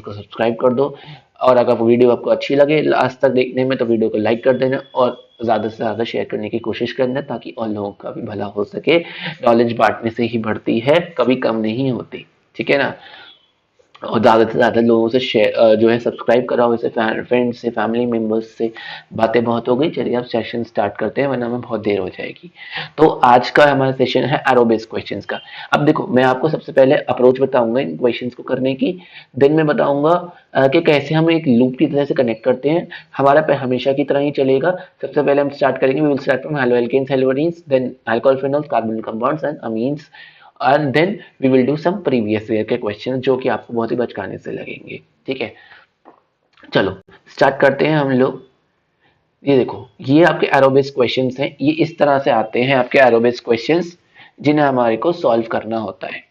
को सब्सक्राइब कर दो। और अगर वीडियो आपको अच्छी लगे लास्ट तक देखने में तो वीडियो को लाइक कर देना और ज़्यादा से ज़्यादा शेयर करने की कोशिश करना ताकि और लोगों का भी भला हो सके। नॉलेज बांटने से ही बढ़ती है, कभी कम नहीं होती। ठीक है ना। और ज़्यादा से ज़्यादा लोगों से शेयर जो है सब्सक्राइब कराओ इसे, फ्रेंड्स से, फैमिली मेम्बर्स से। बातें बहुत हो गई, चलिए अब सेशन स्टार्ट करते हैं वरना हमें बहुत देर हो जाएगी। तो आज का हमारा सेशन है एरो बेस्ड क्वेश्चंस का। अब देखो मैं आपको सबसे पहले अप्रोच बताऊंगा इन क्वेश्चंस को करने की, देन मैं बताऊंगा कि कैसे हम एक लूप की तरह से कनेक्ट करते हैं। हमारा पे हमेशा की तरह ही चलेगा। सबसे पहले हम स्टार्ट करेंगे, we will start from haloalkanes, haloarenes, then alcohol phenols, carbonyl compounds and amines, and then we will do some previous year के क्वेश्चन जो कि आपको बहुत ही बचकाने से लगेंगे। ठीक है, चलो स्टार्ट करते हैं हम लोग। ये देखो, ये आपके एरोबिक्स क्वेश्चंस हैं, ये इस तरह से आते हैं आपके एरोबिक्स क्वेश्चंस जिन्हें हमारे को सॉल्व करना होता है।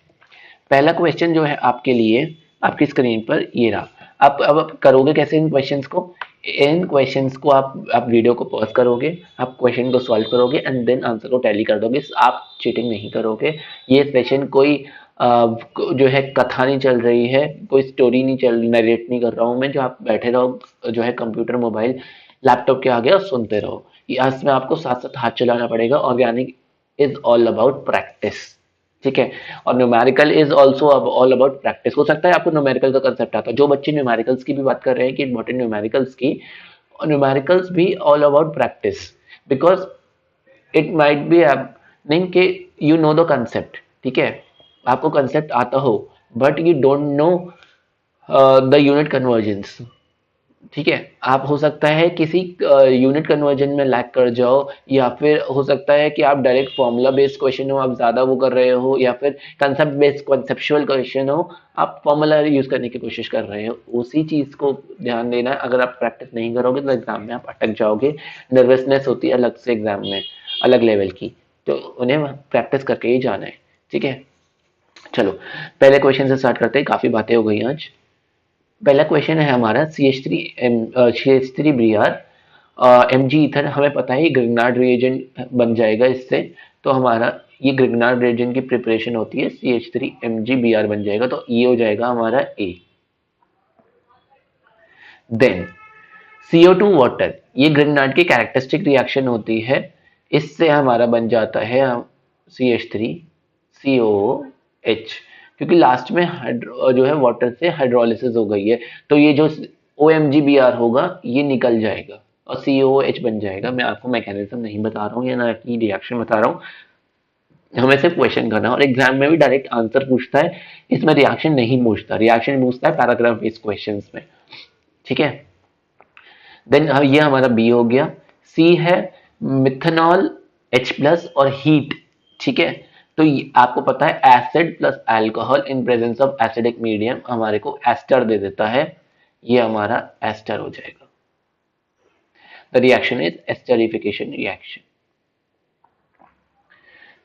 पहला क्वेश्चन जो है आपके लिए आपकी स्क्रीन पर ये रहा। अब आप करोगे कैसे इन क्वेश्चंस को? इन क्वेश्चंस को आप वीडियो को पॉज करोगे, आप क्वेश्चन को सॉल्व करोगे एंड देन आंसर को टैली कर दोगे। आप चीटिंग नहीं करोगे। ये सेशन कोई जो है कथा नहीं चल रही है, कोई स्टोरी नहीं चल, नरेट नहीं कर रहा हूँ मैं जो आप बैठे रहो जो है कंप्यूटर, मोबाइल, लैपटॉप के आगे और सुनते रहो। इसमें आपको साथ साथ हाथ चलाना पड़ेगा। Organic is all about practice. ठीक है, और numerical is also all about practice. हो सकता है आपको न्यूमेरिकल का कंसेप्ट आता है, जो बच्चे न्यूमेरिकल्स की भी बात कर रहे हैं कि इंपॉर्टेंट न्यूमेरिकल्स की, और न्यूमेरिकल्स भी all about practice, because it might be नहीं कि यू नो द कंसेप्ट। ठीक है, आपको कंसेप्ट आता हो but you don't know the unit convergence. ठीक है, आप हो सकता है किसी यूनिट कन्वर्जन में लैग कर जाओ, या फिर हो सकता है कि आप डायरेक्ट फॉर्मूला बेस्ड क्वेश्चन हो, आप ज्यादा वो कर रहे हो, या फिर कंसेप्ट बेस्ड कॉन्सेप्चुअल क्वेश्चन हो, आप फॉर्मूला यूज करने की कोशिश कर रहे हो। उसी चीज को ध्यान देना है। अगर आप प्रैक्टिस नहीं करोगे तो एग्जाम में आप अटक जाओगे। नर्वसनेस होती है अलग से एग्जाम में, अलग लेवल की, तो उन्हें प्रैक्टिस करके ही जाना है। ठीक है, चलो पहले क्वेश्चन से स्टार्ट करते हैं, काफी बातें हो गई आज। पहला क्वेश्चन है हमारा CH3 Br Mg ईथर। हमें पता है ग्रिग्नार्ड रिएजेंट बन जाएगा इससे, तो हमारा ये ग्रिग्नार्ड रिएजेंट की प्रिपरेशन होती है, CH3 Mg Br बन जाएगा, तो ये हो जाएगा हमारा A। देन CO2 वाटर, ये ग्रिग्नार्ड की कैरेक्टरिस्टिक रिएक्शन होती है, इससे हमारा बन जाता है CH3COOH, क्योंकि लास्ट में जो है वाटर से हाइड्रोलिसिस हो गई है, तो ये जो OMG Br होगा ये निकल जाएगा और COOH बन जाएगा। मैं आपको मैकेनिज्म नहीं बता रहा हूँ या ना की रिएक्शन बता रहा हूँ, हमें सिर्फ क्वेश्चन करना है। और एग्जाम में भी डायरेक्ट आंसर पूछता है, इसमें रिएक्शन नहीं पूछता, रिएक्शन पूछता है पैराग्राफ बेस्ड क्वेश्चंस में। ठीक है, देन ये हमारा बी हो गया। सी है मिथेनॉल H+ और हीट। ठीक है, तो आपको पता है acid plus alcohol in presence of acidic medium हमारे को एस्टर दे देता है, ये हमारा एस्टर हो जाएगा। The reaction is esterification reaction.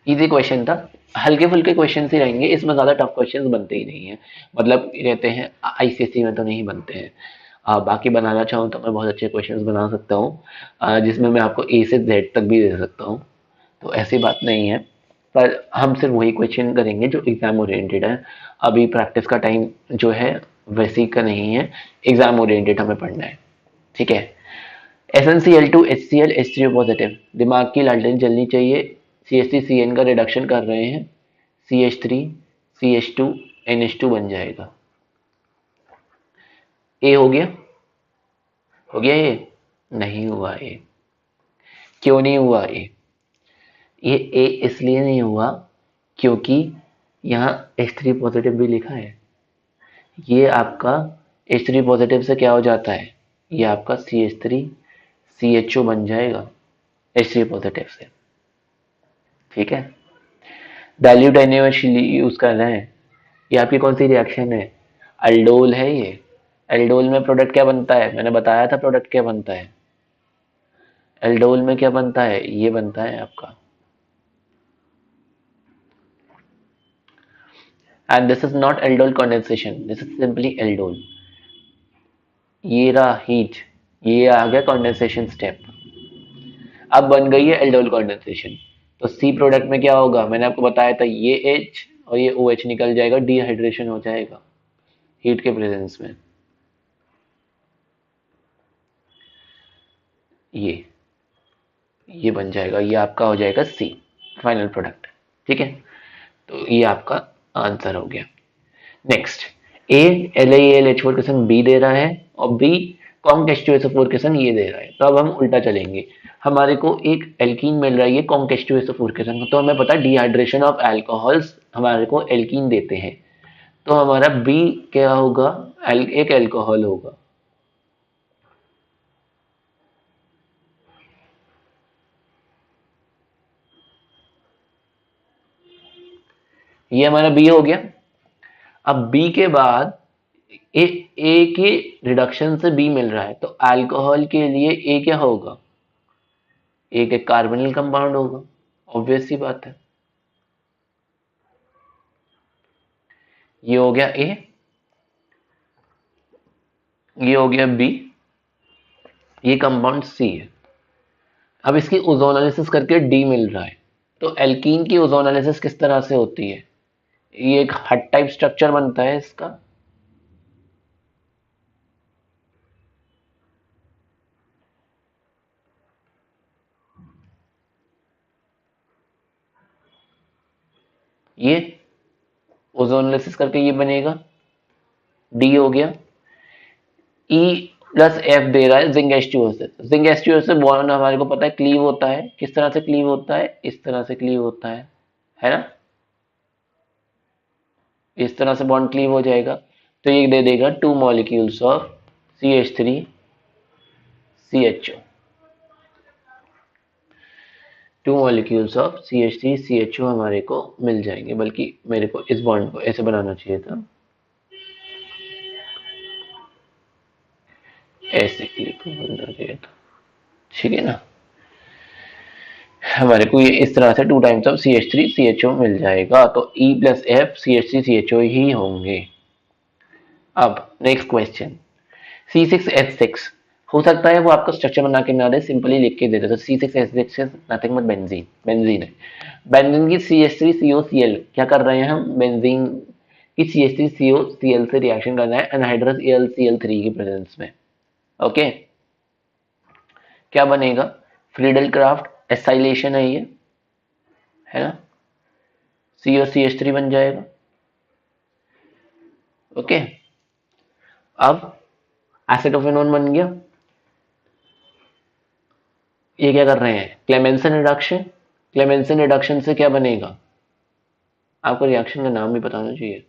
Easy question था, हल्के फुल्के क्वेश्चन ही रहेंगे, इसमें ज्यादा टफ क्वेश्चन बनते ही नहीं है, मतलब रहते हैं ICSE में तो नहीं बनते हैं। बाकी बनाना चाहूँ तो मैं बहुत अच्छे क्वेश्चंस बना सकता हूँ, जिसमें मैं आपको A से Z तक भी दे सकता हूँ, तो ऐसी बात नहीं है। पर हम सिर्फ वही क्वेश्चन करेंगे जो एग्जाम ओरिएंटेड है। अभी प्रैक्टिस का टाइम जो है वैसी का नहीं है, एग्जाम ओरिएंटेड हमें पढ़ना है। ठीक है, SnCl2 HCl H3O पॉजिटिव, दिमाग की लालटेन जलनी चाहिए। CH3CN का रिडक्शन कर रहे हैं, CH3 CH2 NH2 बन जाएगा। ए हो गया, हो गया ये? नहीं हुआ ए। क्यों नहीं हुआ ए? ये ए इसलिए नहीं हुआ क्योंकि यहाँ H3 पॉजिटिव भी लिखा है। ये आपका H3 पॉजिटिव से क्या हो जाता है, ये आपका CH3 CHO बन जाएगा H3 पॉजिटिव से। ठीक है, डाइल्यूट NaOH यूज कर रहे हैं। ये आपकी कौन सी रिएक्शन है? अल्डोल है ये। एल्डोल में प्रोडक्ट क्या बनता है? मैंने बताया था प्रोडक्ट क्या बनता है। एल्डोल में क्या बनता है? ये बनता है आपका, and this is not aldol condensation, this is simply aldol. ये रहा हीट, ये आ गया कंडेंसेशन स्टेप, अब बन गई है एल्डोल कंडेंसेशन। तो सी प्रोडक्ट में क्या होगा, मैंने आपको बताया था, ये H और ये OH निकल जाएगा, डिहाइड्रेशन हो जाएगा हीट के प्रेजेंस में। ये बन जाएगा, ये आपका हो जाएगा सी, फाइनल प्रोडक्ट। ठीक है, तो ये आपका आंसर हो गया। नेक्स्ट, ए LaAlH4 क्वेश्चन बी दे रहा है और बी कॉन्क H2SO4 क्वेश्चन ये दे रहा है। तो अब हम उल्टा चलेंगे, हमारे को एक एल्कीन मिल रहा है, ये कॉन्क H2SO4 क्वेश्चन, तो हमें पता है डिहाइड्रेशन ऑफ अल्कोहल्स हमारे को एल्कीन देते हैं, तो हमारा बी क्या होगा, एक एल्कोहल होगा। ये हमारा बी हो गया। अब बी के बाद ए के रिडक्शन से बी मिल रहा है, तो अल्कोहल के लिए ए क्या होगा, एक कार्बोनिल कंपाउंड होगा, ऑब्वियस सी बात है। ये हो गया ए, ये हो गया बी, ये कंपाउंड सी है। अब इसकी ओजोनालिसिस करके डी मिल रहा है, तो एल्कीन की ओजोनालिसिस किस तरह से होती है, ये एक हट टाइप स्ट्रक्चर बनता है इसका, ये ओजोनालिसिस करके ये बनेगा, डी हो गया। ई प्लस एफ दे रहा है जिंक H2O से, जिंक H2O से बॉन्ड हमारे को पता है क्लीव होता है, किस तरह से क्लीव होता है, इस तरह से क्लीव होता है ना, इस तरह से बॉन्ड क्लीव हो जाएगा। तो ये दे देगा 2 molecules of CH3CHO, 2 molecules of CH3CHO हमारे को मिल जाएंगे, बल्कि मेरे को इस बॉन्ड को ऐसे बनाना चाहिए था, ऐसे क्लिक बनना चाहिए था, ठीक है ना। हमारे को ये इस तरह से 2 टाइम्स ऑफ CH3CHO मिल जाएगा, तो E प्लस एफ CH3CHO ही होंगे। अब नेक्स्ट क्वेश्चन, C6H6 हो सकता है वो आपको स्ट्रक्चर बना के ना दे, सिंपली लिख के दे दे, तो C6H6 is nothing but benzene, benzene है। बेंजीन की CH3COCl क्या कर रहे हैं हम, बेंजीन की CH3COCl से रिएक्शन कर रहे हैं एनहाइड्रस AlCl3 की प्रेजेंस में। ओके, क्या बनेगा, फ्रीडल क्राफ्ट एसाइलेशन है ये, है ना, COCH3 बन जाएगा। ओके, अब एसिटोफेनोन बन गया, ये क्या कर रहे हैं, क्लेमेंसन रिडक्शन, क्लेमेंसन रिडक्शन से क्या बनेगा, आपको रिएक्शन का नाम भी बताना चाहिए,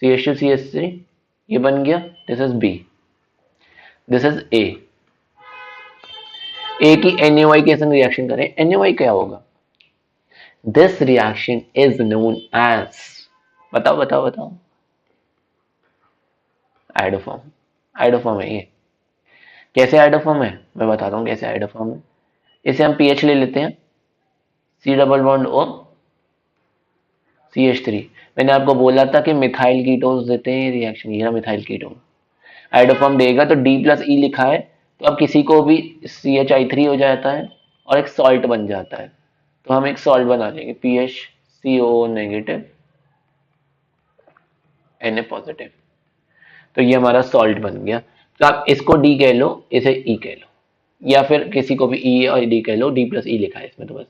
CH2CH3 ये बन गया, this is B, this is A की NaOI के संग रिएक्शन करें, NaOI क्या होगा, this reaction is known as, बताओ बताओ बताओ, आइडोफॉर्म, आइडोफॉर्म है ये। कैसे आइडोफॉर्म है, मैं बताता हूँ कैसे आइडोफॉर्म है। इसे हम पीएच ले लेते हैं, C double bond O CH3, मैंने आपको बोला था कि मिथाइल कीटोन्स देते हैं रिएक्शन, ये मिथाइल कीटोन आइडोफॉर्म देगा, तो D प्लस E लिखा है, तो अब किसी को भी CHI3 हो जाता है और एक सॉल्ट बन जाता है, तो हम एक सॉल्ट बना लेंगे PHCO नेगेटिव Na पॉजिटिव, तो ये हमारा सॉल्ट बन गया। तो आप इसको D कह लो, इसे E कह लो, या फिर किसी को भी E और D कह लो, D प्लस E लिखा है इसमें, तो बस।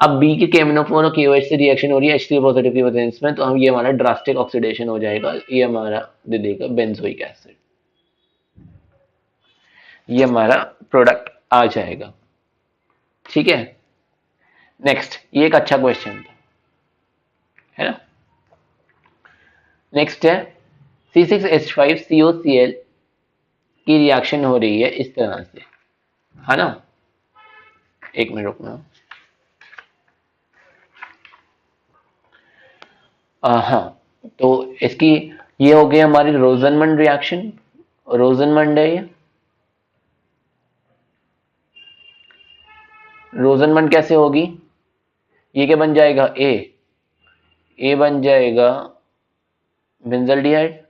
अब बी की केमिनोफोर और KOH से रिएक्शन हो रही है H3 पॉजिटिव की प्रेजेंस में, तो हम ये हमारा ड्रास्टिक ऑक्सीडेशन हो जाएगा, ये हमारा दे देगा बेंजोइक एसिड, ये हमारा प्रोडक्ट आ जाएगा। ठीक है, नेक्स्ट, ये एक अच्छा क्वेश्चन था, है ना। नेक्स्ट है C6H5COCl की रिएक्शन हो रही है इस तरह से, है ना, एक मिनट रुकना। हाँ, तो इसकी ये हो गई हमारी रोजनमंड रिएक्शन, रोजनमंड है ये, रोजनमंड कैसे होगी, ये क्या बन जाएगा, ए बन जाएगा बेंजल्डिहाइड,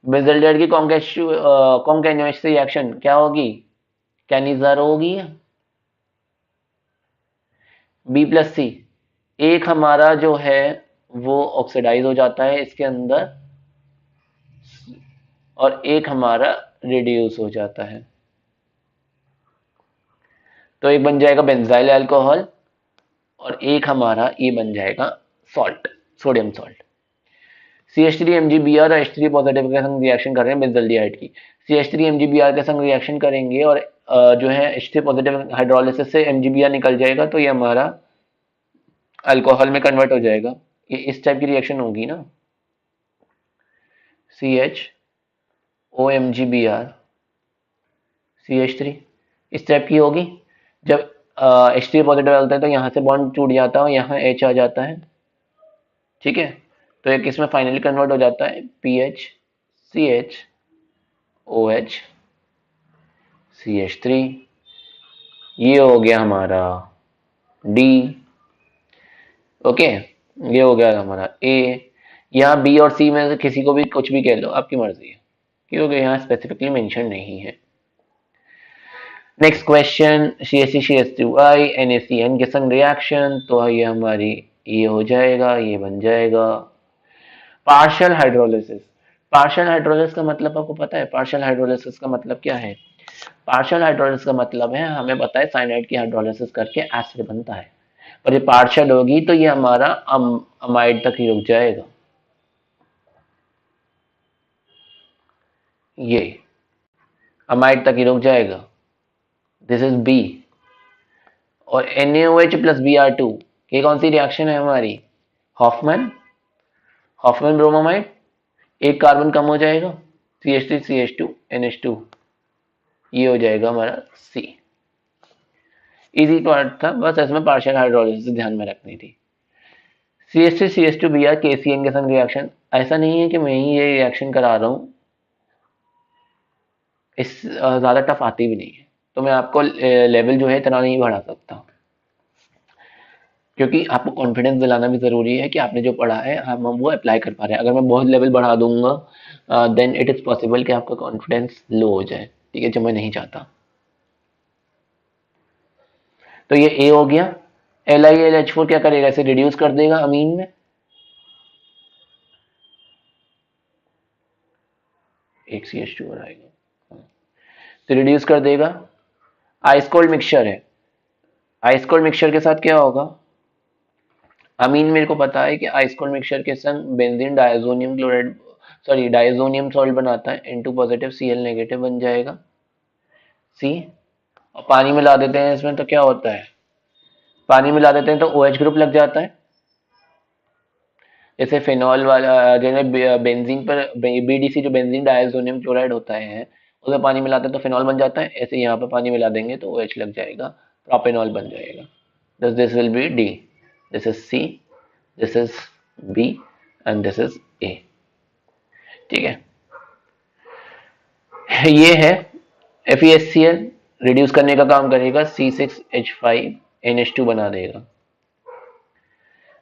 बेंजल्डिहाइड की कॉन्केनोएच से रिएक्शन क्या होगी, कैनिजार होगी, बी प्लस सी, एक हमारा जो है वो ऑक्सीडाइज हो जाता है इसके अंदर और एक हमारा रिड्यूस हो जाता है। तो एक बन जाएगा बेंजाइल अल्कोहल और एक हमारा ये बन जाएगा salt, sodium salt. CH3 MgBr और H3 पॉजिटिव के संग रिएक्शन कर रहे हैं बेंजल्डिहाइड की। CH3 MgBr के संग रिएक्शन करेंगे और जो है H3 पॉजिटिव हाइड्रोलिसिस से MgBr निकल जाएगा, तो ये हमारा अल्कोहल में कन्वर्ट हो जाएगा। ये इस टाइप की रिएक्शन होगी ना, CHOMgBr CH3 इस टाइप की होगी। जब H3 पॉजिटिव डालता है तो यहाँ से बॉन्ड टूट जाता है और यहाँ H आ जाता है, ठीक है। तो एक इसमें फाइनली कन्वर्ट हो जाता है PH CH OH CH3, ये हो गया हमारा D, ओके। ये हो गया हमारा A। यहाँ B और C में से किसी को भी कुछ भी कह लो, आपकी मर्जी है, क्योंकि यहाँ स्पेसिफिकली मेंशन नहीं है। नेक्स्ट क्वेश्चन, CH3CH2I NaCN के संग रिएक्शन, तो ये हमारी ये हो जाएगा, ये बन जाएगा पार्शियल हाइड्रोलिसिस। पार्शियल हाइड्रोलिसिस का मतलब आपको पता है? पार्शियल हाइड्रोलिसिस का मतलब क्या है? पार्शियल हाइड्रोलिसिस का मतलब है, हमें पता है साइनाइड की हाइड्रोलिसिस करके एसिड बनता है, पर ये पार्शियल होगी तो ये हमारा अमाइड तक ही रुक जाएगा, ये अमाइड तक ही रुक जाएगा। This is B. और NaOH प्लस Br2, ये कौन सी रिएक्शन है हमारी? हॉफमैन, हॉफमैन ब्रोमोमाइड, एक कार्बन कम हो जाएगा, CH3 CH2 NH2, ये हो जाएगा हमारा C। इजी पार्ट था, बस इसमें पार्शियल हाइड्रोलिसिस ध्यान में रखनी थी। CH3 CH2 Br KCN के संग रिएक्शन, ऐसा नहीं है कि मैं ही ये रिएक्शन करा रहा हूँ, इस ज़्यादा टफ आती भी नहीं है, तो मैं आपको लेवल जो है इतना नहीं बढ़ा सकता, क्योंकि आपको कॉन्फिडेंस दिलाना भी ज़रूरी है कि आपने जो पढ़ा है हम वो अप्लाई कर पा रहे हैं। अगर मैं बहुत लेवल बढ़ा दूंगा देन इट इज़ पॉसिबल कि आपका कॉन्फिडेंस लो हो जाए, ठीक है, जो मैं नहीं चाहता। तो ये A हो गया। LiLH4 क्या करेगा? इसे रिड्यूस कर देगा अमीन में, एक CH2 और आएगा, तो रिड्यूस कर देगा। आइस कोल्ड मिक्सचर है, आइस कोल्ड मिक्सचर के साथ क्या होगा? अमीन मेरे को पता है कि आइस कोल्ड मिक्सचर के संग benzene diazonium chloride, sorry diazonium salt बनाता है, N2 पॉजिटिव Cl नेगेटिव बन जाएगा C। और पानी मिला देते हैं इसमें तो क्या होता है? पानी मिला देते हैं तो OH ग्रुप लग जाता है, जैसे फिनॉल वाला, जैसे बेंजीन पर BDC जो बेंजीन डायजोनियम क्लोराइड होता है उसमें पानी मिलाते हैं तो फिनॉल बन जाता है, ऐसे यहाँ पे पानी मिला देंगे तो OH लग जाएगा, प्रोपेनॉल बन जाएगा। This will B D, this is C, this is B and this is A, ठीक है। ये है FeSCl, रिड्यूस करने का काम करेगा, C6H5NH2 बना देगा।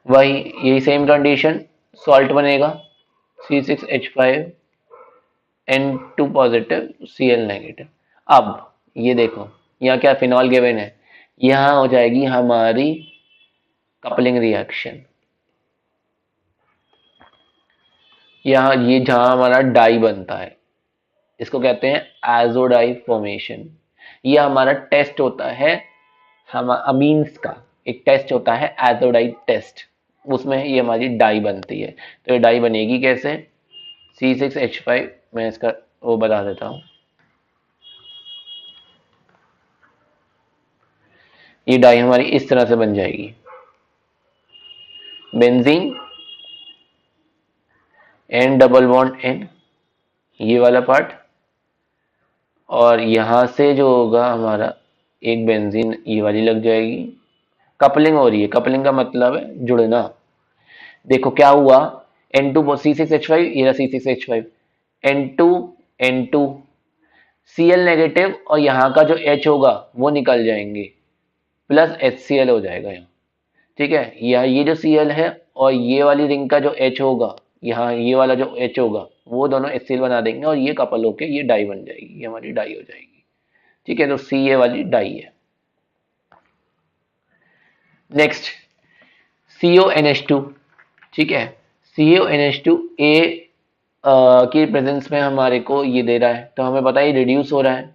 वही यही सेम कंडीशन, सॉल्ट बनेगा C6H5N2 पॉजिटिव Cl नेगेटिव। अब ये देखो यहाँ क्या फिनॉल गिवन है, यहाँ हो जाएगी हमारी कपलिंग रिएक्शन, यहाँ ये जहां हमारा डाई बनता है इसको कहते हैं एजोडाई फॉर्मेशन। ये हमारा टेस्ट होता है, हम अमीन्स का एक टेस्ट होता है एजोडाई टेस्ट, उसमें ये हमारी डाई बनती है। तो ये डाई बनेगी कैसे? C6H5, मैं इसका वो बता देता हूँ, ये डाई हमारी इस तरह से बन जाएगी, benzene N double bond N, ये वाला पार्ट, और यहां से जो होगा हमारा एक बेंजीन ये वाली लग जाएगी, कपलिंग हो रही है। कपलिंग का मतलब है जुड़ना। देखो क्या हुआ, N2 C6H5, ये रहा C6H5, N2 N2 Cl negative और यहाँ का जो H होगा वो निकल जाएंगे, प्लस HCl हो जाएगा यहाँ, ठीक है। ये जो Cl है और ये वाली रिंग का जो H होगा, यहाँ ये वाला जो H होगा वो दोनों HCl बना देंगे और ये कपल होके ये डाई बन जाएगी, ये हमारी डाई हो जाएगी, ठीक है। तो C ये वाली डाई है। नेक्स्ट CONH2, ठीक है। CONH2 A की प्रेजेंस में हमारे को ये दे रहा है, तो हमें पता है रिड्यूस हो रहा है,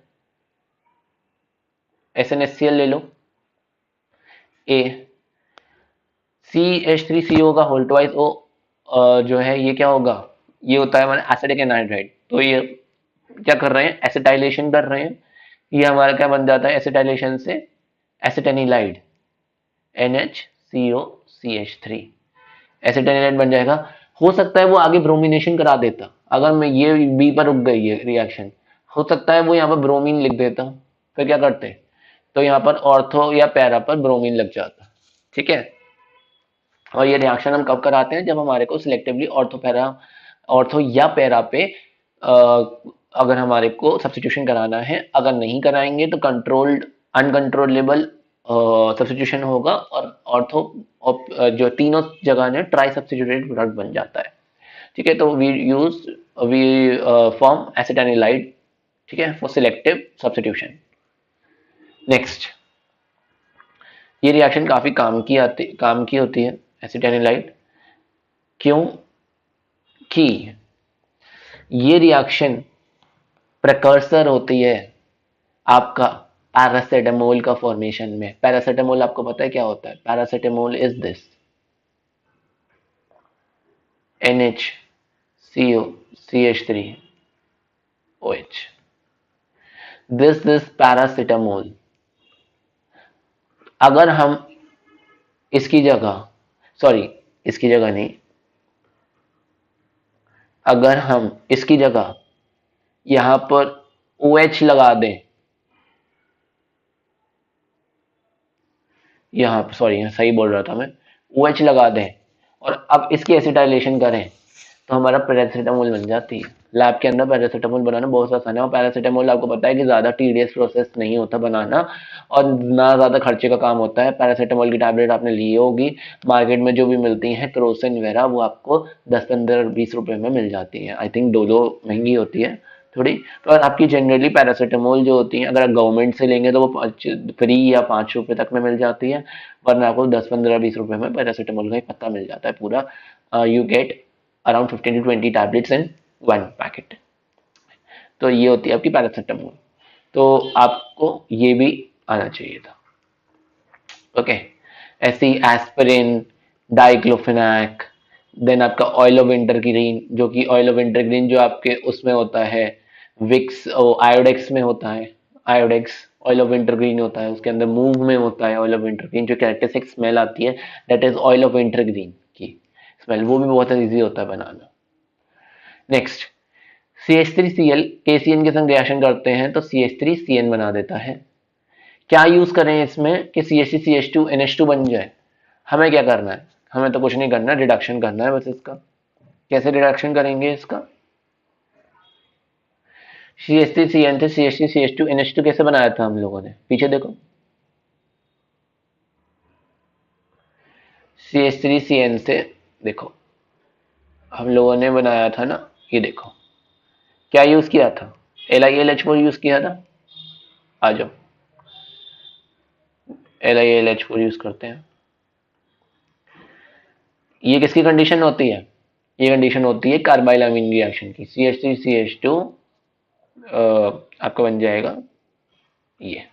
SnHCl ले लो, A, CH3CO का होल ट्वाइस O जो है ये क्या होगा, ये होता है हमारा एसिटिक एनहाइड्राइड। तो ये क्या कर रहे हैं, एसिटाइलेशन कर रहे हैं, ये हमारा क्या बन जाता है एसिटाइलेशन से एसिटेनिलाइड NHCOCH3, एसिटेनिलाइड बन जाएगा। हो सकता है वो आगे ब्रोमिनेशन करा देता, अगर मैं ये बी पर रुक गई है रिएक्शन, हो सकता है वो यहाँ पर ब्रोमीन लिख देता, फिर क्या करते, तो यहाँ पर ऑर्थो या पैरा पर ब्रोमीन लग जाता। ठीक है, और ये रिएक्शन हम कब कराते हैं, जब हमारे को सिलेक्टिवली ऑर्थो या पैरा पे अगर हमारे को सब्स्टिट्यूशन कराना है। अगर नहीं कराएंगे तो कंट्रोल्ड अनकंट्रोलेबल सब्स्टिट्यूशन होगा और ऑर्थो जो तीनों जगह ने ट्राई सब्स्टिट्यूटेड प्रोडक्ट बन जाता है। ठीक है, तो वी फॉर्म एसिटानिलाइड, ठीक है, फॉर सिलेक्टिव सब्स्टिट्यूशन। नेक्स्ट, ये रिएक्शन काफी काम की होती है एसिटानिलाइड, क्यों कि ये रिएक्शन प्रिकर्सर होती है आपका पैरासेटामोल का फॉर्मेशन में। पैरासेटामोल आपको पता है क्या होता है, पैरासेटामोल इज दिस NHCOCH3OH, दिस पैरासेटामोल। अगर हम इसकी जगह, सॉरी इसकी जगह नहीं, अगर हम इसकी जगह यहां पर OH लगा दें, यहाँ सॉरी सही बोल रहा था मैं, OH लगा दें और अब इसकी एसिटाइलेशन करें तो हमारा पैरासीटामोल बन जाती है। लैब के अंदर पैरासीटामोल बनाना बहुत आसान है, और पैरासीटामोल आपको पता है कि ज़्यादा टीडियस प्रोसेस नहीं होता बनाना और ना ज़्यादा खर्चे का काम होता है। पैरासीटामोल की टैबलेट आपने ली होगी, मार्केट में जो भी मिलती हैं क्रोसिन वगैरह, वो आपको 10-15-20 रुपए में मिल जाती हैं। आई थिंक डोलो महंगी होती है थोड़ी, तो आपकी जनरली पैरासीटामोल जो होती है अगर आप गवर्नमेंट से लेंगे तो वो फ्री या 5 रुपए तक में मिल जाती है, वरना आपको 10-15-20 रुपए में पैरासीटामोल का ही पत्ता मिल जाता है पूरा। You get around 15 to 20 tablets in one packet. तो ये होती है आपकी पैरासीटामोल, तो आपको ये भी आना चाहिए था। ओके, ऐसी एस्पिरिन, डाइक्लोफेनाक, देन आपका ऑयल ऑफ विंटरग्रीन, जो कि ऑयल ऑफ विंटरग्रीन जो आपके उसमें होता है विक्स आयोडेक्स में होता है, आयोडेक्स ऑयल ऑफ विंटरग्रीन होता है, उसके अंदर मूव में होता है ऑयल ऑफ विंटरग्रीन, जो कैरेक्टरिस्टिक स्मेल आती है that is oil of wintergreen की स्मेल, वो भी बहुत ईजी होता है बनाना। नेक्स्ट, CH3Cl KCN के संग रिएक्शन करते हैं तो CH3CN बना देता है। क्या यूज करें इसमें कि CH3CH2 NH2 बन जाए, हमें क्या करना है, हमें तो कुछ नहीं करना, रिडक्शन करना है बस इसका। कैसे रिडक्शन करेंगे इसका, CH3CN से CH3CH2 NH2 कैसे बनाया था हम लोगों ने, पीछे देखो, CH3CN से देखो हम लोगों ने बनाया था ना, ये देखो क्या यूज किया था, LiLH4 यूज किया था। आ जाओ, LiLH4 यूज करते हैं। ये किसकी कंडीशन होती है, ये कंडीशन होती है कार्बाइलामीन रिएक्शन की। CH3CH2 आपका बन जाएगा ये,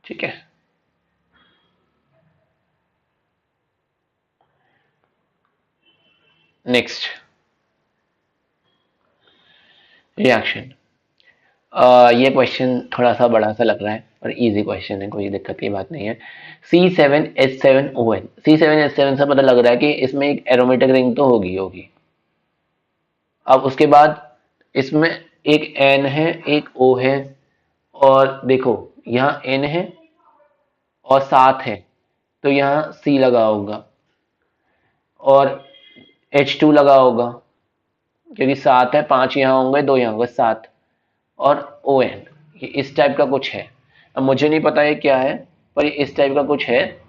ठीक है। नेक्स्ट रिएक्शन, ये क्वेश्चन थोड़ा सा बड़ा सा लग रहा है पर इजी क्वेश्चन है, कोई दिक्कत की बात नहीं है। C7H7ON, C7H7 से पता लग रहा है कि इसमें एक एरोमेटिक रिंग तो होगी। अब उसके बाद इसमें एक N है एक O है, और देखो यहाँ N है और 7 है तो यहाँ C लगा होगा और H2 लगा होगा, क्योंकि 7 है, 5 यहाँ होंगे 2 यहाँ होंगे, 7 और ON, ये इस टाइप का कुछ है। अब मुझे नहीं पता ये क्या है, पर ये इस टाइप का कुछ है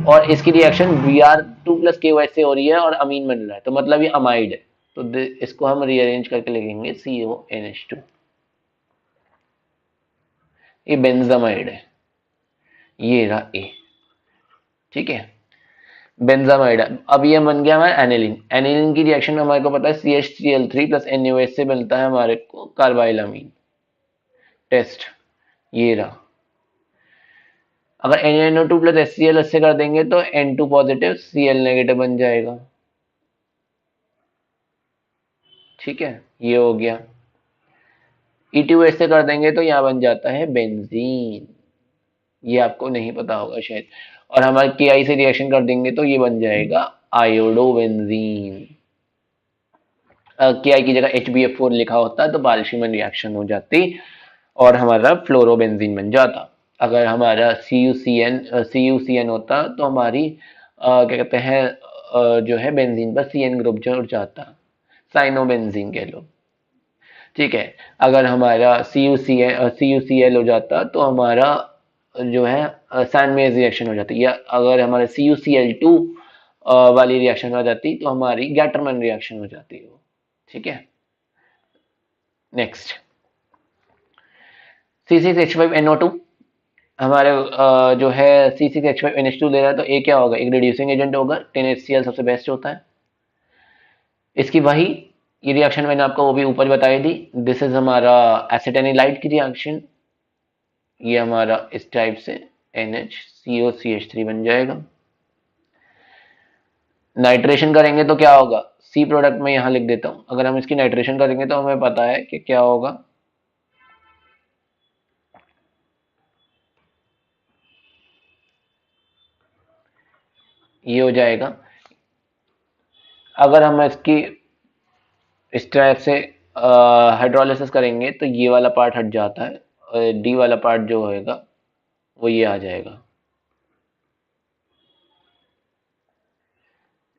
और इसकी रिएक्शन Br2+KOH से हो रही है और अमीन बन रहा है, तो मतलब ये अमाइड है। तो इसको हम रीअरेंज करके लिखेंगे CONH2, ये बेंजामाइड है, ये रहा A, ठीक है। बेंजामाइड। अब ये बन गया हमारा एनिलीन। एनिलीन की रिएक्शन में हमारे को पता है CH3L3 प्लस NaOH से मिलता है हमारे को कार्बाइलामीन। टेस्ट ये रहा। अगर NaNO2 प्लस HCl इससे कर देंगे तो N2 पॉजिटिव Cl नेगेटिव बन जाएगा। ठीक है, ये हो गया। E2H से कर देंगे तो यहाँ बन जाता है बेंजीन। ये आपको नहीं पता होगा शायद। और हमारे KI से रिएक्शन कर देंगे तो ये बन जाएगा आयोडोबेंजीन। KI की जगह HbF4 लिखा होता तो बाल्शिमन रिएक्शन हो जाती और हमारा फ्लोरोबेंजीन बन जाता। अगर हमारा CuCN होता तो हमारी क्या कहते हैं जो है बेंजीन पर CN ग्रुप जुड़ जाता, साइनोबेंजीन कह लो। ठीक है, अगर हमारा CuCl हो जाता तो हमारा जो है सैंडमेज रिएक्शन हो जाती, या अगर हमारा CuCl2 वाली रिएक्शन हो जाती तो हमारी गैटरमैन रिएक्शन हो जाती है। ठीक है, नेक्स्ट C6H5NO2 हमारे जो है C6H5NH2 ले रहा है तो ए क्या होगा, एक रिड्यूसिंग एजेंट होगा। 10HCl सबसे बेस्ट होता है। इसकी वही ये रिएक्शन मैंने आपको वो भी ऊपर बताई थी। दिस इज हमारा एसिटेनिलाइड की रिएक्शन। ये हमारा इस टाइप से NHCOCH3 बन जाएगा। नाइट्रेशन करेंगे तो क्या होगा, सी प्रोडक्ट में यहां लिख देता हूं। अगर हम इसकी नाइट्रेशन करेंगे तो हमें पता है कि क्या होगा, ये हो जाएगा। अगर हम इसकी इस टाइप से हाइड्रोलिसिस करेंगे तो ये वाला पार्ट हट जाता है और डी वाला पार्ट जो होएगा वो ये आ जाएगा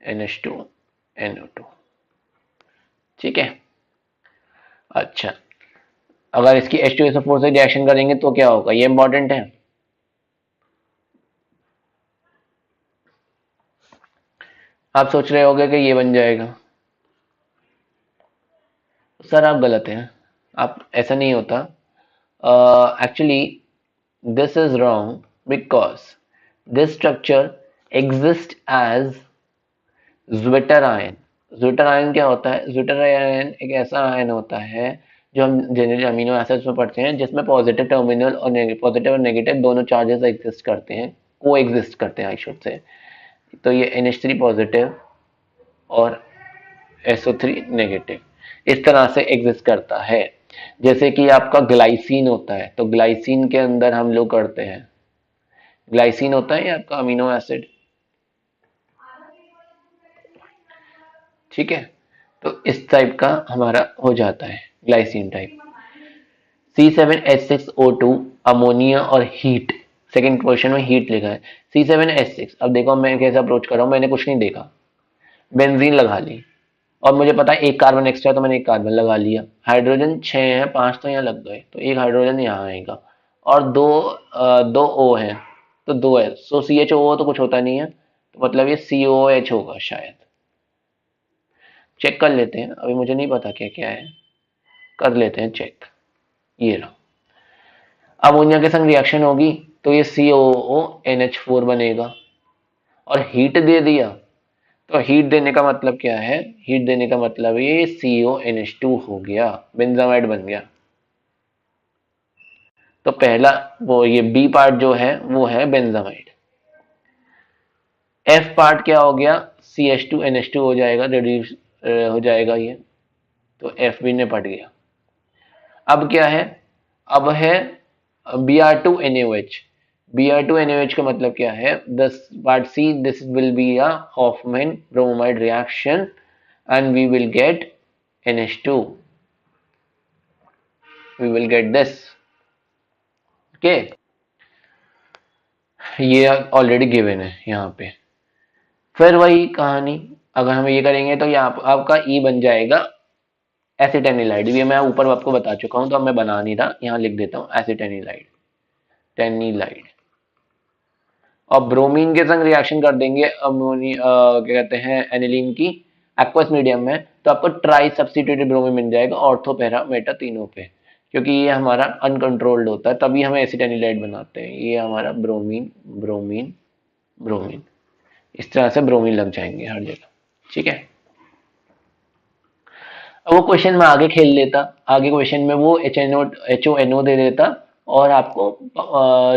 NH2NO2। ठीक है, अच्छा अगर इसकी H2SO4 से रिएक्शन करेंगे तो क्या होगा, ये इंपॉर्टेंट है। आप सोच रहे होगे कि ये बन जाएगा, सर आप गलत हैं। आप ऐसा नहीं होता। Actually this is wrong because this structure exists as Zwitter ion। Zwitter ion क्या होता है, Zwitter ion एक ऐसा आयन होता है जो हम जनरली अमीनो एसिड्स में पढ़ते हैं, जिसमें पॉजिटिव टर्मिनल और पॉजिटिव और नेगेटिव दोनों चार्जेस एग्जिस्ट करते हैं, को एग्जिस्ट करते हैं आई शुड से। तो ये NH3 पॉजिटिव और SO3 नेगेटिव इस तरह से एग्जिस्ट करता है। जैसे कि आपका ग्लाइसिन होता है, तो ग्लाइसिन के अंदर हम लोग करते हैं, ग्लाइसिन होता है आपका अमीनो एसिड। ठीक है, तो इस टाइप का हमारा हो जाता है ग्लाइसिन टाइप। C7H6O2 अमोनिया और हीट, सेकंड क्वेश्चन में हीट लिखा है। C7H6, अब देखो मैं कैसे अप्रोच कर रहा हूं, मैंने कुछ नहीं देखा, बेंजीन लगा ली और मुझे पता है एक कार्बन एक्स्ट्रा, तो मैंने एक कार्बन लगा लिया। हाइड्रोजन 6 है, 5 तो यहाँ लग गए, तो एक हाइड्रोजन यहाँ आएगा और दो O है तो 2 है। सो CHO तो कुछ होता नहीं है, तो मतलब ये COH होगा शायद। चेक कर लेते हैं, अभी मुझे नहीं पता क्या क्या है, कर लेते हैं चेक। ये रहा, अमोनिया के संग रिएक्शन होगी तो ये COONH4 बनेगा और हीट दे दिया, तो हीट देने का मतलब क्या है, हीट देने का मतलब ये CONH2 हो गया, बेंजामाइड बन गया। तो पहला वो ये बी पार्ट जो है वो है बेंजामाइड। एफ पार्ट क्या हो गया, CH2NH2 हो जाएगा, रिड्यूस हो जाएगा ये, तो एफ भी निपट गया। अब क्या है, अब है Br2NaOH। Br2NaOH का मतलब क्या है, this part C, this will be a Hofmann bromide reaction and we will get NH2, we will get this। okay, ये ऑलरेडी गिवन है यहाँ पे। फिर वही कहानी, अगर हम ये करेंगे तो यहाँ आपका ई बन जाएगा एसिटेनिलाइड। ये मैं ऊपर आपको बता चुका हूँ तो अब मैं बना नहीं रहा, यहाँ लिख देता हूँ एसिटेनिलाइड, टेनिलाइड। और ब्रोमीन के संग रिएक्शन कर देंगे क्या कहते हैं एनिलीन की एक्वस मीडियम में, तो आपको ट्राई सब्स्टिट्यूटेड ब्रोमीन मिल जाएगा, ऑर्थो पैरा मेटा तीनों पे, क्योंकि ये हमारा अनकंट्रोल्ड होता है तभी हम एसिटेनिलाइड बनाते हैं। ये हमारा ब्रोमीन ब्रोमीन ब्रोमीन, इस तरह से ब्रोमीन लग जाएंगे हर जगह। ठीक है, अब वो क्वेश्चन में आगे खेल लेता, आगे क्वेश्चन में वो HNO दे देता और आपको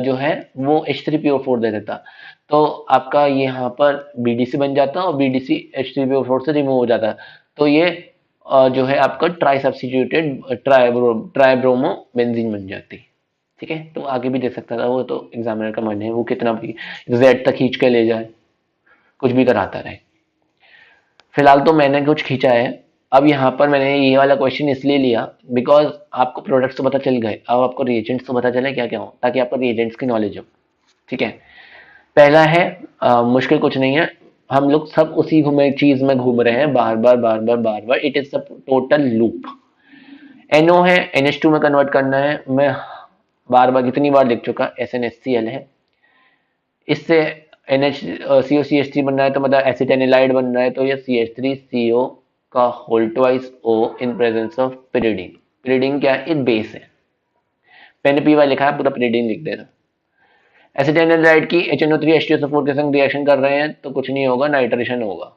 जो है वो H3PO4 दे देता, तो आपका यहाँ पर BDC बन जाता और BDC H3PO4 से रिमूव हो जाता। तो ये जो है आपका ट्राई सब्स्टिट्यूटेड ट्राइब्रोमो बेंजीन बन जाती। ठीक है, तो आगे भी दे सकता था, वो तो एग्जामिनर का मन है, वो कितना भी Z तक खींच के ले जाए, कुछ भी कराता रहे। फिलहाल तो मैंने कुछ खींचा है। अब यहाँ पर मैंने ये वाला क्वेश्चन इसलिए लिया बिकॉज आपको प्रोडक्ट्स तो पता चल गए, अब आपको रिएजेंट्स तो पता चले क्या क्या हो, ताकि आपको रिएजेंट्स की नॉलेज हो। ठीक है, पहला है मुश्किल कुछ नहीं है, हम लोग सब उसी घूमे चीज में घूम रहे हैं बार बार बार बार बार बार, it is the total loop. NO है, NH2 में कन्वर्ट करना है, मैं बार बार कितनी बार लिख चुका, SNHCl है, इससे NH COCH3 बन रहा है, तो मतलब एसिटेनिलाइड बन रहा है, तो ये CH3CO का whole twice O in presence of pyridine। pyridine क्या है, बेस है, मैंने PY लिखा है, पूरा pyridine लिख देना। एसिटेनिलाइड की HNO3 H2SO4 के संग रिएक्शन कर रहे हैं तो कुछ नहीं होगा, नाइट्रेशन होगा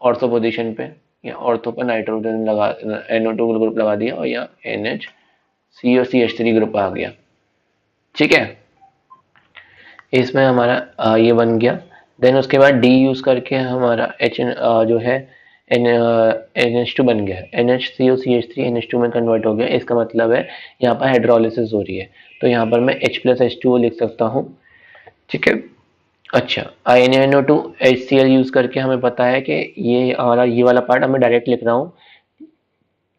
ऑर्थो पोजीशन पे, या ऑर्थो पर नाइट्रोजन लगा, NO2 ग्रुप लगा दिया और यहाँ NHCOCH3 ग्रुप आ गया। ठीक है, इसमें हमारा ये बन गया। देन उसके बाद डी यूज करके हमारा जो है NH2 बन गया, NHCOCH3 NH2 में कन्वर्ट हो गया। इसका मतलब है यहाँ पर हाइड्रोलिसिस हो रही है, तो यहाँ पर मैं H+H2O लिख सकता हूँ। ठीक है, अच्छा, INO2 HCl यूज करके हमें पता है कि ये हमारा ये वाला पार्ट हमें डायरेक्ट लिख रहा हूँ,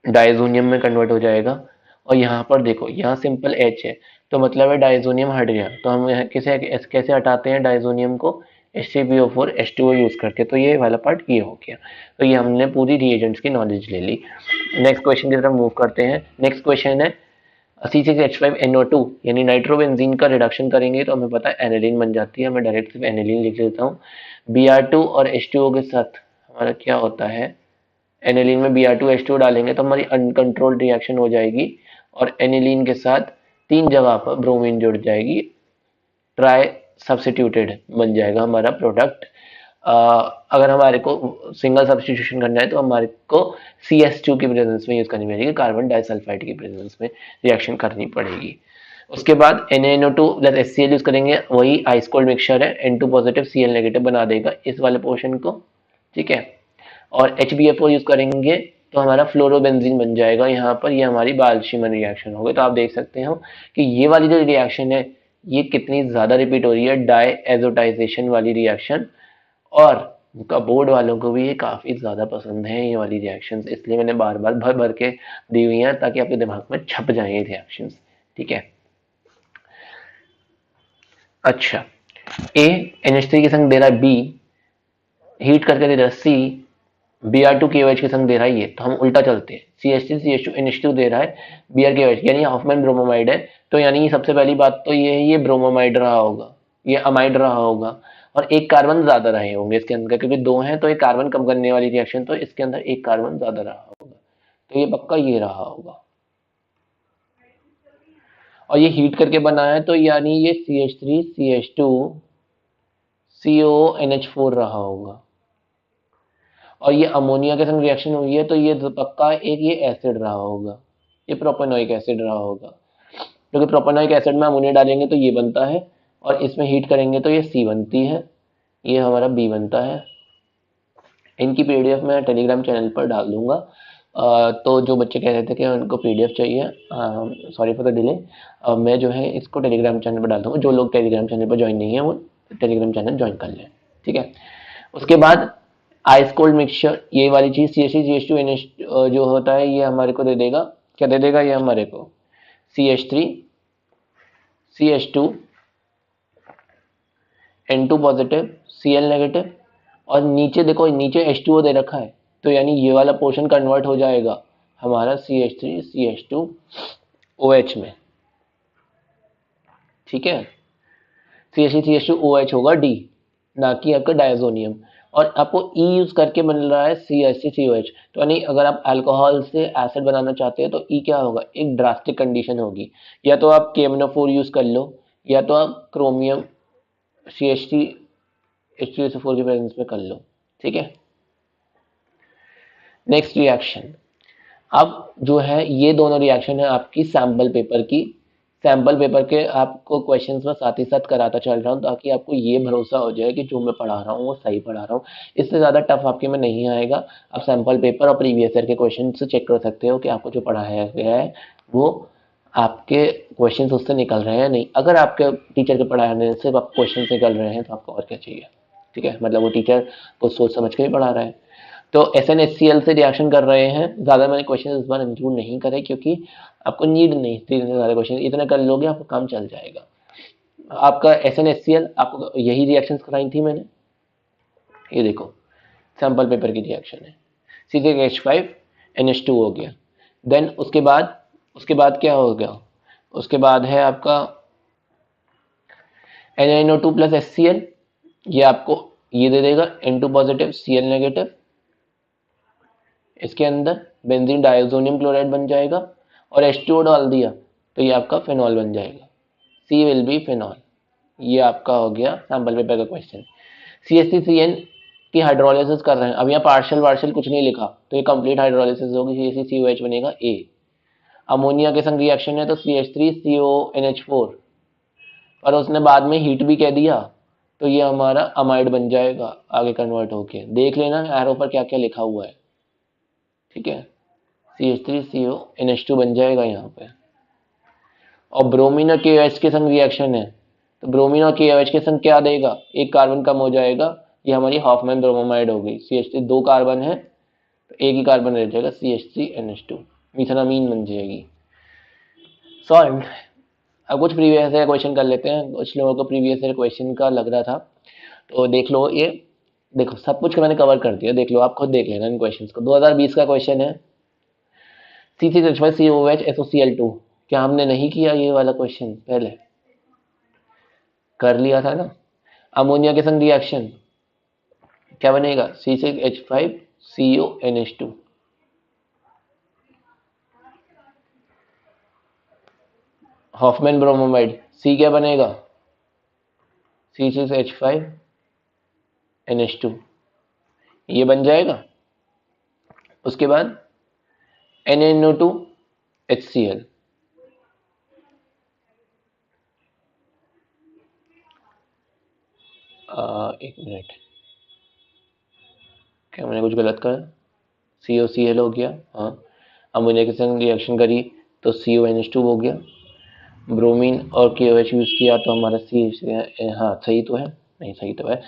डाइजोनियम में कन्वर्ट हो जाएगा। और यहाँ पर देखो, यहाँ सिंपल H है, तो मतलब है डाइजोनियम हट गया, तो हम यहाँ कैसे हटाते हैं डाइजोनियम को, H3PO4 H2O यूज करके, तो ये वाला पार्ट ये हो गया। तो ये हमने पूरी रिएजेंट्स की नॉलेज ले ली। नेक्स्ट क्वेश्चन की तरफ मूव करते हैं। नेक्स्ट क्वेश्चन है C6H5NO2 यानी नाइट्रोबेंजीन का रिडक्शन करेंगे तो हमें पता है एनिलीन बन जाती है, मैं डायरेक्ट सिर्फ एनिलीन लिख लेता हूँ। Br2 और H2O के साथ हमारा क्या होता है, एनिलीन में Br2H2O डालेंगे तो हमारी अनकंट्रोल्ड रिएक्शन हो जाएगी और एनिलीन के साथ 3 जगह पर ब्रोमीन जुड़ जाएगी, ट्राई सब्स्टिट्यूटेड बन जाएगा हमारा प्रोडक्ट। अगर हमारे को सिंगल सब्स्टिट्यूशन करना है तो हमारे को CS2 की प्रेजेंस में यूज करनी पड़ेगी, कार्बन डाइसल्फाइड की प्रेजेंस में रिएक्शन करनी पड़ेगी। उसके बाद NaNO2 प्लस HCl यूज करेंगे, वही आइस कोल्ड मिक्सचर है, N2 पॉजिटिव Cl नेगेटिव बना देगा इस वाले पोर्शन को। ठीक है, और HBFO यूज करेंगे तो हमारा फ्लोरोबेंजीन बन जाएगा यहाँ पर, ये हमारी बाल्शीमन रिएक्शन हो गई। तो आप देख सकते हो कि ये वाली जो रिएक्शन है ये कितनी ज्यादा रिपीट हो रही है, डाई एजोटाइजेशन वाली रिएक्शन, और उनका बोर्ड वालों को भी ये काफी ज्यादा पसंद है ये वाली रिएक्शंस, इसलिए मैंने बार बार भर भर के दी हुई हैं ताकि आपके दिमाग में छप जाए ये रिएक्शंस। ठीक है, अच्छा, A NH3 के संग दे रहा है B, हीट करके दे रहा है C, Br2KOH के संग दे रहा है ये, तो हम उल्टा चलते हैं, CH3 CH2 NH2 दे रहा है BrKOH यानी हॉफमैन ब्रोमोमाइड है, तो यानी सबसे पहली बात तो ये है, ये ब्रोमोमाइड रहा होगा, ये अमाइड रहा होगा, और एक कार्बन ज्यादा रहे होंगे इसके अंदर, क्योंकि 2 हैं तो एक कार्बन कम करने वाली रिएक्शन, तो इसके अंदर एक कार्बन ज्यादा रहा होगा, तो ये पक्का ये रहा होगा। और ये हीट करके बना है तो यानी ये CH3 CH2 CONH4 रहा होगा, और ये अमोनिया के संग रिएक्शन हुई है तो ये पक्का एक ये एसिड रहा होगा, ये प्रोपेनोइक एसिड रहा होगा, क्योंकि प्रोपेनोइक एसिड में अमोनिया डालेंगे तो ये बनता है, और इसमें हीट करेंगे तो ये C बनती है, ये हमारा B बनता है। इनकी PDF मैं टेलीग्राम चैनल पर डाल दूंगा। तो जो बच्चे कह रहे थे कि उनको PDF चाहिए, सॉरी फॉर द डिले, मैं जो है इसको टेलीग्राम चैनल पर डाल दूंगा, जो लोग टेलीग्राम चैनल पर ज्वाइन नहीं है वो टेलीग्राम चैनल ज्वाइन कर लें। ठीक है, उसके बाद आइस कोल्ड मिक्सचर, ये वाली चीज CH3 CH2 NH जो होता है ये हमारे को दे देगा, क्या दे देगा ये हमारे को, CH3 CH2 N2 positive Cl negative, और नीचे देखो, नीचे H2O दे रखा है, तो यानी ये वाला पोर्शन कन्वर्ट हो जाएगा हमारा CH3 CH2 OH में। ठीक है, CH3 CH2 OH होगा D, ना कि आपका डायजोनियम, और आपको E यूज करके बन रहा है CH3COH, तो यानी अगर आप अल्कोहल से एसिड बनाना चाहते हैं तो E क्या होगा, एक ड्रास्टिक कंडीशन होगी, या तो आप KMnO4 यूज कर लो, या तो आप क्रोमियम CH3 H2SO4 के प्रेजेंस में कर लो। ठीक है, नेक्स्ट रिएक्शन। अब जो है ये दोनों रिएक्शन है आपकी सैंपल पेपर की। सैंपल पेपर के आपको क्वेश्चंस में साथ ही साथ कराता चल रहा हूँ ताकि आपको ये भरोसा हो जाए कि जो मैं पढ़ा रहा हूँ वो सही पढ़ा रहा हूँ। इससे ज़्यादा टफ आपके में नहीं आएगा। आप सैंपल पेपर और प्रीवियस ईयर के क्वेश्चन से चेक कर सकते हो कि आपको जो पढ़ाया गया है वो आपके क्वेश्चन उससे निकल रहे हैं नहीं। अगर आपके टीचर के पढ़ाने से आप क्वेश्चन निकल रहे हैं तो आपको और क्या चाहिए। ठीक है, मतलब वो टीचर को सोच समझ के ही पढ़ा रहा है। तो SnHCl से रिएक्शन कर रहे हैं। ज़्यादा मैंने क्वेश्चन इस बार इंक्लूड नहीं करे क्योंकि आपको नीड नहीं थी इतने सारे क्वेश्चन। इतना कर लोगे आपका काम चल जाएगा। आपका SnHCl आपको यही रिएक्शंस कराई थी मैंने। ये देखो सैंपल पेपर की रिएक्शन है। C6H5NH2 हो गया। देन उसके बाद क्या हो गया, उसके बाद है आपका NiNO2 प्लस HCl। ये आपको ये दे देगा N2 पॉजिटिव Cl नेगेटिव। इसके अंदर बेंजीन डायज़ोनियम क्लोराइड बन जाएगा और H2O डाल दिया तो ये आपका फिनॉल बन जाएगा। C will be phenol. ये आपका हो गया सैंपल पेपर का क्वेश्चन। CH3CN की हाइड्रोलिसिस कर रहे हैं। अब यहाँ पार्शियल कुछ नहीं लिखा तो ये कंप्लीट हाइड्रोलिसिस होगी। CH3COH बनेगा A। अमोनिया के संग रिएक्शन है तो CH3CONH4 और उसने बाद में हीट भी कह दिया तो ये हमारा अमाइड बन जाएगा आगे कन्वर्ट होके। देख लेना एरो पर क्या क्या लिखा हुआ है। ठीक है, CH3CONH2 बन जाएगा यहाँ पे। और ब्रोमीन और KOH के संग रिएक्शन है तो ब्रोमीन और KOH के संग क्या देगा, एक कार्बन कम हो जाएगा। ये हमारी हॉफमैन ब्रोमोमाइड हो गई। CH3 दो कार्बन है तो एक ही कार्बन रह जाएगा CH3NH2 मिथानामीन बन जाएगी। सॉल्व। अब कुछ प्रीवियस ईयर क्वेश्चन कर लेते हैं। कुछ लोगों को प्रीवियस ईयर क्वेश्चन का लग रहा था तो देख लो। ये देखो सब कुछ मैंने कवर कर दिया, देख लो, आप खुद देख लेना इन क्वेश्चंस को। 2020 का क्वेश्चन है C6H5COOH SOCl2। क्या हमने नहीं किया ये वाला क्वेश्चन पहले? कर लिया था ना। अमोनिया के संग रिएक्शन क्या बनेगा C6H5CONH2। हॉफमैन ब्रोमोमाइड C क्या बनेगा C6H5NH2 ये बन जाएगा। उसके बाद NaNO2HCl एक मिनट, क्या मैंने कुछ गलत करा? COCl हो गया। हाँ, अमोनिया के संग रिएक्शन करी तो CONH2 हो गया। ब्रोमीन और KOH यूज किया तो हमारा C, हाँ सही तो है, नहीं सही तो है।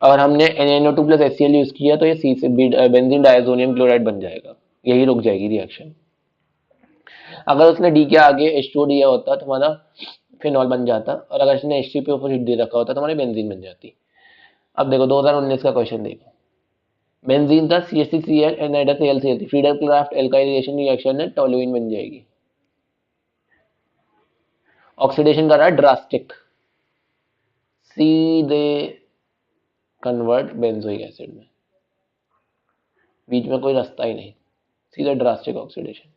और हमने NaNO2 प्लस HCl यूज किया तो ये C से बेंजीन डायज़ोनियम क्लोराइड बन जाएगा। यही रुक जाएगी रिएक्शन। अगर उसने D के आगे H2O दिया होता तो हमारा फिनॉल बन जाता और अगर इसने H3 पे ऊपर हीट दे रखा होता तो हमारी बेंजीन बन जाती। अब देखो 2019 का क्वेश्चन देखो। बेंजीन था CH3Cl anhydrous AlCl Friedel Crafts alkylation reaction है टोलुइन बन जाएगी। ऑक्सीडेशन कर रहा है ड्रास्टिक, सीधे कन्वर्ट बेंजोइक एसिड में, बीच में कोई रास्ता ही नहीं, सीधा ड्रास्टिक ऑक्सीडेशन।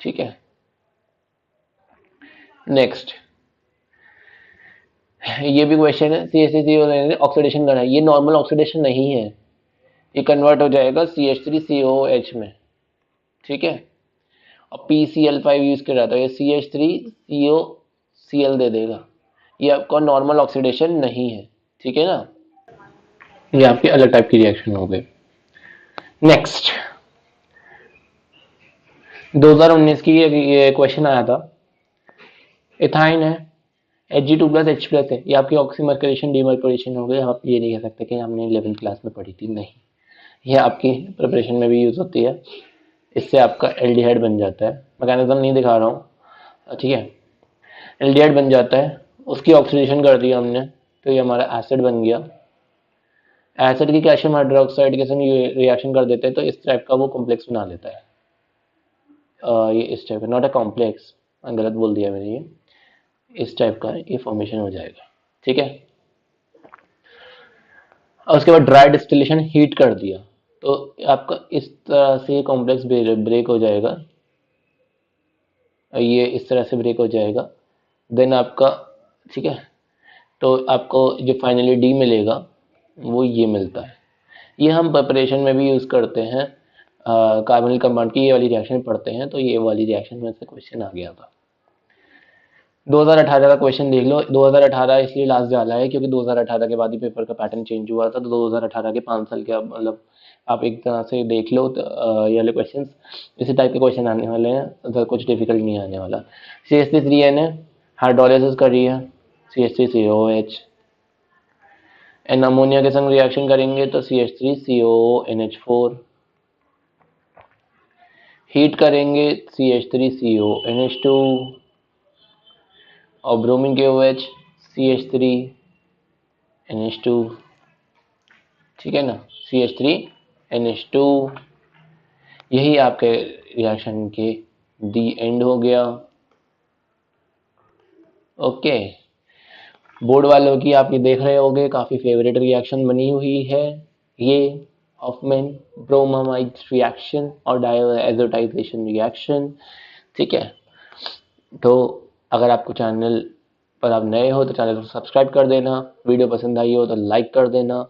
ठीक है, नेक्स्ट ये भी क्वेश्चन है। CH3COOH ऑक्सीडेशन कर रहा है। ये नॉर्मल ऑक्सीडेशन नहीं है, ये कन्वर्ट हो जाएगा CH3COOH में। ठीक है, और PCl5 यूज कर रहा था, ये CH3COCl दे देगा। ये आपका नॉर्मल ऑक्सीडेशन नहीं है। ठीक है ना, ये आपके अलग टाइप की रिएक्शन हो गई। नेक्स्ट 2019 की ये क्वेश्चन आया था। इथाइन है, Hg2 प्लस H प्लस है। ये आपकी ऑक्सीमर्करेशन डीमर्करेशन हो गई। आप ये नहीं कह सकते कि हमने 11th क्लास में पढ़ी थी, नहीं, ये आपकी प्रिपरेशन में भी यूज होती है। इससे आपका एल्डिहाइड बन जाता है। मैकेनिज्म नहीं दिखा रहा हूँ, ठीक है। एल्डिहाइड बन जाता है, उसकी ऑक्सीडेशन कर दिया हमने तो ये हमारा एसिड बन गया। एसिड की कैल्शियम हाइड्रोक्साइड के संग रिएक्शन कर देते हैं तो इस टाइप का वो कॉम्प्लेक्स बना लेता है। ये इस टाइप का, नॉट अ कॉम्प्लेक्स, गलत बोल दिया मैंने, ये इस टाइप का ये फॉर्मेशन हो जाएगा। ठीक है, और उसके बाद ड्राई डिस्टिलेशन हीट कर दिया तो आपका इस तरह से कॉम्प्लेक्स ब्रेक हो जाएगा। ये इस तरह से ब्रेक हो जाएगा। देन आपका, ठीक है, तो आपको जो फाइनली डी मिलेगा वो ये मिलता है। ये हम प्रिपरेशन में भी यूज़ करते हैं, कार्बोनिल कंपाउंड की ये वाली रिएक्शन पढ़ते हैं, तो ये वाली रिएक्शन में से क्वेश्चन आ गया था। 2018 का क्वेश्चन देख लो। 2018 इसलिए लास्ट डाला है क्योंकि 2018 के बाद ही पेपर का पैटर्न चेंज हुआ था, तो 2018 के 5 साल के मतलब आप एक तरह से देख लो तो ये वाले क्वेश्चन इसी टाइप के क्वेश्चन आने वाले हैं, तो कुछ डिफिकल्ट नहीं आने वाला। CH3CN है, हाइड्रोलिसिस कर रही है CH3COOH, एन अमोनिया के संग रिएक्शन करेंगे तो CH3CONH4, हीट करेंगे CH3CONH2 और ब्रोमीन के OH CH3NH2, ठीक है ना, CH3NH2। यही आपके रिएक्शन के दी एंड हो गया। ओके, बोर्ड वालों की आप ये देख रहे होंगे काफ़ी फेवरेट रिएक्शन बनी हुई है ये हॉफमैन ब्रोमामाइड रिएक्शन और डायोएजोटाइजेशन रिएक्शन, ठीक है। तो अगर आपको चैनल पर आप नए हो तो चैनल को सब्सक्राइब कर देना, वीडियो पसंद आई हो तो लाइक कर देना,